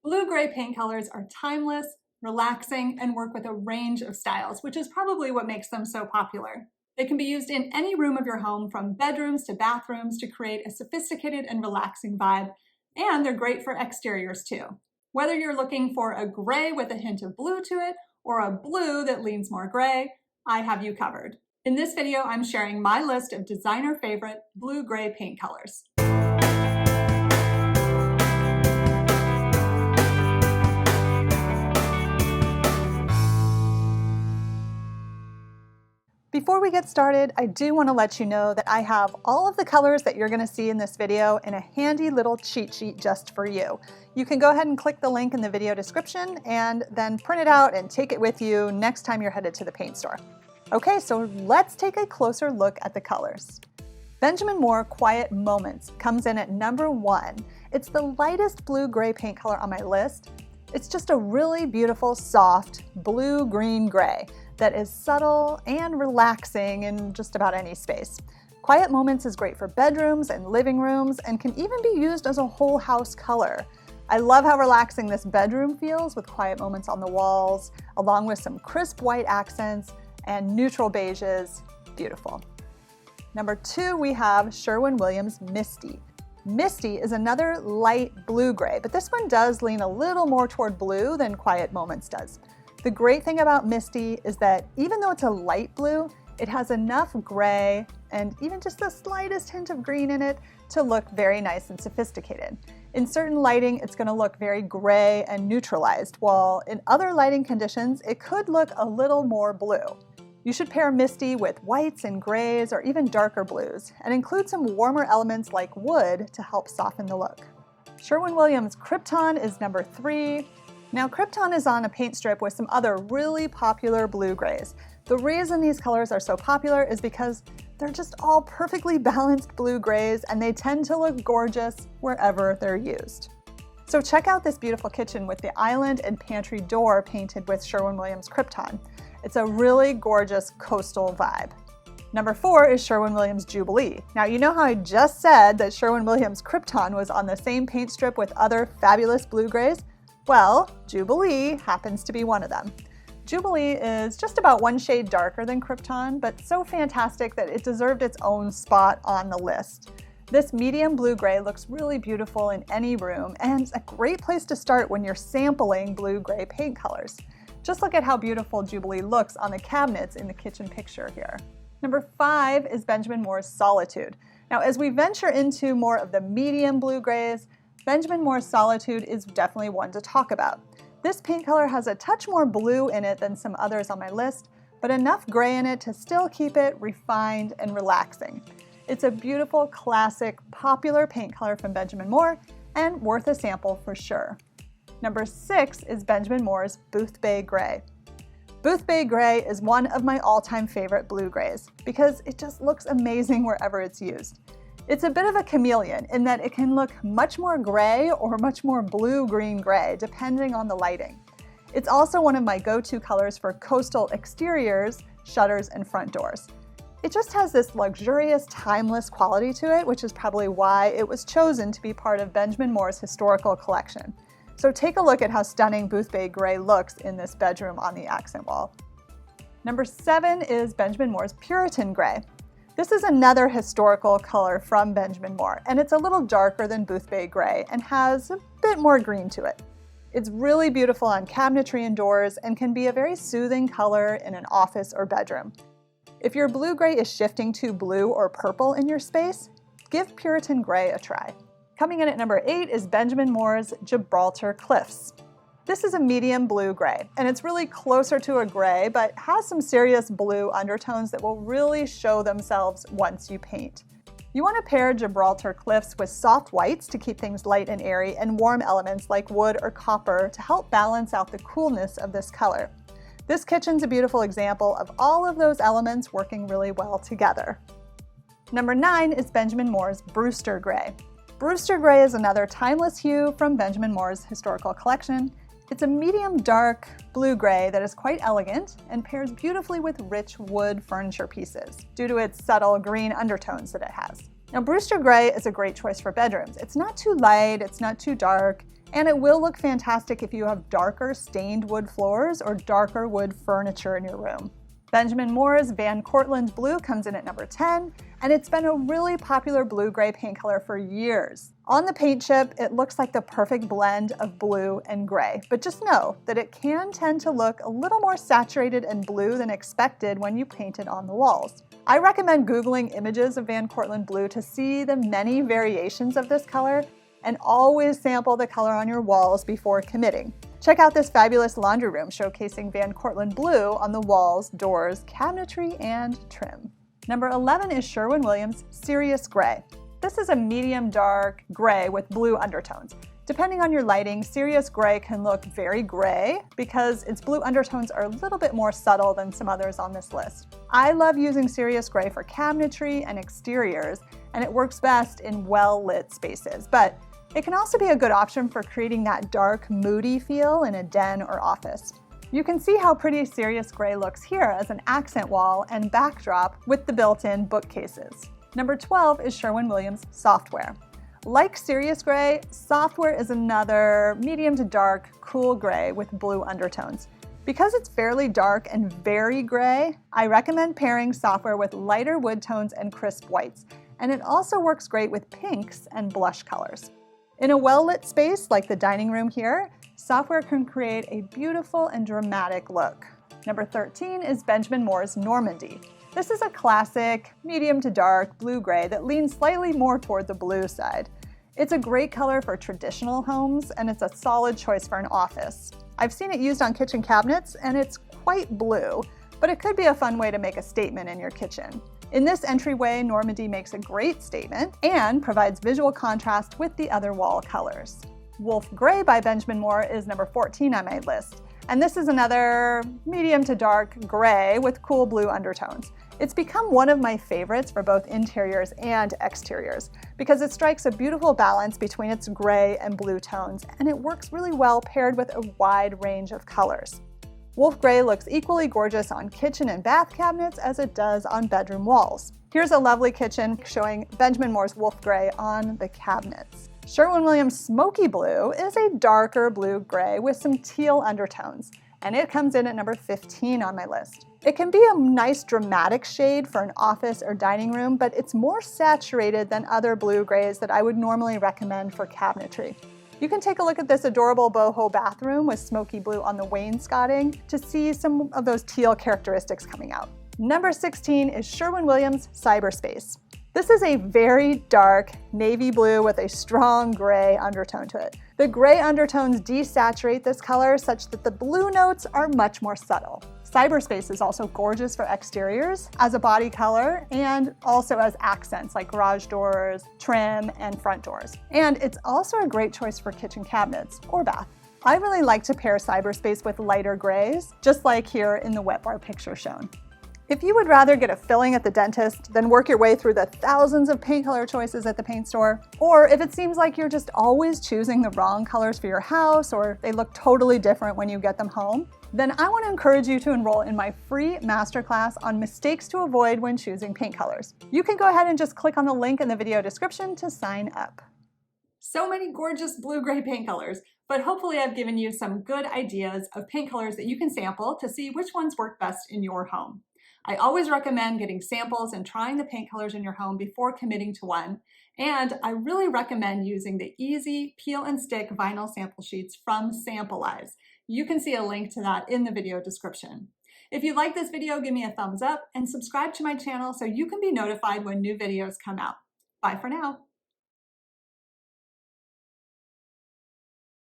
Blue-gray paint colors are timeless, relaxing, and work with a range of styles, which is probably what makes them so popular. They can be used in any room of your home, from bedrooms to bathrooms, to create a sophisticated and relaxing vibe, and they're great for exteriors too. Whether you're looking for a gray with a hint of blue to it, or a blue that leans more gray, I have you covered. In this video, I'm sharing my list of designer favorite blue-gray paint colors. Before we get started, I do want to let you know that I have all of the colors that you're going to see in this video in a handy little cheat sheet just for you. You can go ahead and click the link in the video description and then print it out and take it with you next time you're headed to the paint store. Okay, so let's take a closer look at the colors. Benjamin Moore Quiet Moments comes in at number 1. It's the lightest blue-gray paint color on my list. It's just a really beautiful, soft blue-green-gray that is subtle and relaxing in just about any space. Quiet Moments is great for bedrooms and living rooms and can even be used as a whole house color. I love how relaxing this bedroom feels with Quiet Moments on the walls, along with some crisp white accents and neutral beiges. Beautiful. Number 2, we have Sherwin-Williams Misty. Misty is another light blue-gray, but this one does lean a little more toward blue than Quiet Moments does. The great thing about Misty is that even though it's a light blue, it has enough gray and even just the slightest hint of green in it to look very nice and sophisticated. In certain lighting, it's going to look very gray and neutralized, while in other lighting conditions, it could look a little more blue. You should pair Misty with whites and grays or even darker blues, and include some warmer elements like wood to help soften the look. Sherwin-Williams Krypton is number 3. Now, Krypton is on a paint strip with some other really popular blue-grays. The reason these colors are so popular is because they're just all perfectly balanced blue-grays, and they tend to look gorgeous wherever they're used. So check out this beautiful kitchen with the island and pantry door painted with Sherwin-Williams Krypton. It's a really gorgeous coastal vibe. Number 4 is Sherwin-Williams Jubilee. Now, you know how I just said that Sherwin-Williams Krypton was on the same paint strip with other fabulous blue-grays? Well, Jubilee happens to be one of them. Jubilee is just about 1 shade darker than Krypton, but so fantastic that it deserved its own spot on the list. This medium blue-gray looks really beautiful in any room, and it's a great place to start when you're sampling blue-gray paint colors. Just look at how beautiful Jubilee looks on the cabinets in the kitchen picture here. Number 5 is Benjamin Moore's Solitude. Now, as we venture into more of the medium blue-grays, Benjamin Moore's Solitude is definitely one to talk about. This paint color has a touch more blue in it than some others on my list, but enough gray in it to still keep it refined and relaxing. It's a beautiful, classic, popular paint color from Benjamin Moore, and worth a sample for sure. Number 6 is Benjamin Moore's Boothbay Gray. Boothbay Gray is one of my all-time favorite blue-grays because it just looks amazing wherever it's used. It's a bit of a chameleon in that it can look much more gray or much more blue-green-gray depending on the lighting. It's also one of my go-to colors for coastal exteriors, shutters, and front doors. It just has this luxurious, timeless quality to it, which is probably why it was chosen to be part of Benjamin Moore's historical collection. So take a look at how stunning Boothbay Gray looks in this bedroom on the accent wall. Number 7 is Benjamin Moore's Puritan Gray. This is another historical color from Benjamin Moore, and it's a little darker than Boothbay Gray and has a bit more green to it. It's really beautiful on cabinetry and doors and can be a very soothing color in an office or bedroom. If your blue-gray is shifting to blue or purple in your space, give Puritan Gray a try. Coming in at number 8 is Benjamin Moore's Gibraltar Cliffs. This is a medium blue-gray, and it's really closer to a gray, but has some serious blue undertones that will really show themselves once you paint. You want to pair Gibraltar Cliffs with soft whites to keep things light and airy, and warm elements like wood or copper to help balance out the coolness of this color. This kitchen's a beautiful example of all of those elements working really well together. Number 9 is Benjamin Moore's Brewster Gray. Brewster Gray is another timeless hue from Benjamin Moore's historical collection. It's a medium dark blue-gray that is quite elegant and pairs beautifully with rich wood furniture pieces due to its subtle green undertones that it has. Now, Brewster Gray is a great choice for bedrooms. It's not too light, it's not too dark, And it will look fantastic if you have darker stained wood floors or darker wood furniture in your room. Benjamin Moore's Van Cortlandt Blue comes in at number 10, and it's been a really popular blue-gray paint color for years. On the paint chip, it looks like the perfect blend of blue and gray, but just know that it can tend to look a little more saturated and blue than expected when you paint it on the walls. I recommend Googling images of Van Cortlandt Blue to see the many variations of this color, and always sample the color on your walls before committing. Check out this fabulous laundry room showcasing Van Cortlandt Blue on the walls, doors, cabinetry, and trim. Number 11 is Sherwin-Williams Serious Gray. This is a medium dark gray with blue undertones. Depending on your lighting, Serious Gray can look very gray because its blue undertones are a little bit more subtle than some others on this list. I love using Serious Gray for cabinetry and exteriors, and it works best in well-lit spaces, but it can also be a good option for creating that dark, moody feel in a den or office. You can see how pretty Serious Gray looks here as an accent wall and backdrop with the built-in bookcases. Number 12 is Sherwin-Williams Software. Like Serious Gray, Software is another medium to dark, cool gray with blue undertones. Because it's fairly dark and very gray, I recommend pairing Software with lighter wood tones and crisp whites, and it also works great with pinks and blush colors. In a well-lit space like the dining room here, Software can create a beautiful and dramatic look. Number 13 is Benjamin Moore's Normandy. This is a classic medium to dark blue-gray that leans slightly more toward the blue side. It's a great color for traditional homes, and it's a solid choice for an office. I've seen it used on kitchen cabinets, and it's quite blue, but it could be a fun way to make a statement in your kitchen. In this entryway, Normandy makes a great statement and provides visual contrast with the other wall colors. Wolf Gray by Benjamin Moore is number 14 on my list, and this is another medium to dark gray with cool blue undertones. It's become one of my favorites for both interiors and exteriors because it strikes a beautiful balance between its gray and blue tones, and it works really well paired with a wide range of colors. Wolf Gray looks equally gorgeous on kitchen and bath cabinets as it does on bedroom walls. Here's a lovely kitchen showing Benjamin Moore's Wolf Gray on the cabinets. Sherwin-Williams Smoky Blue is a darker blue-gray with some teal undertones, and it comes in at number 15 on my list. It can be a nice dramatic shade for an office or dining room, but it's more saturated than other blue-grays that I would normally recommend for cabinetry. You can take a look at this adorable boho bathroom with smoky blue on the wainscoting to see some of those teal characteristics coming out. Number 16 is Sherwin-Williams Cyberspace. This is a very dark navy blue with a strong gray undertone to it. The gray undertones desaturate this color such that the blue notes are much more subtle. Cyberspace is also gorgeous for exteriors as a body color and also as accents like garage doors, trim, and front doors. And it's also a great choice for kitchen cabinets or bath. I really like to pair Cyberspace with lighter grays, just like here in the wet bar picture shown. If you would rather get a filling at the dentist than work your way through the thousands of paint color choices at the paint store, or if it seems like you're just always choosing the wrong colors for your house or they look totally different when you get them home, then I want to encourage you to enroll in my free masterclass on mistakes to avoid when choosing paint colors. You can go ahead and just click on the link in the video description to sign up. So many gorgeous blue-gray paint colors, but hopefully I've given you some good ideas of paint colors that you can sample to see which ones work best in your home. I always recommend getting samples and trying the paint colors in your home before committing to one. And I really recommend using the easy peel and stick vinyl sample sheets from Sampleize. You can see a link to that in the video description. If you like this video, give me a thumbs up and subscribe to my channel so you can be notified when new videos come out. Bye for now.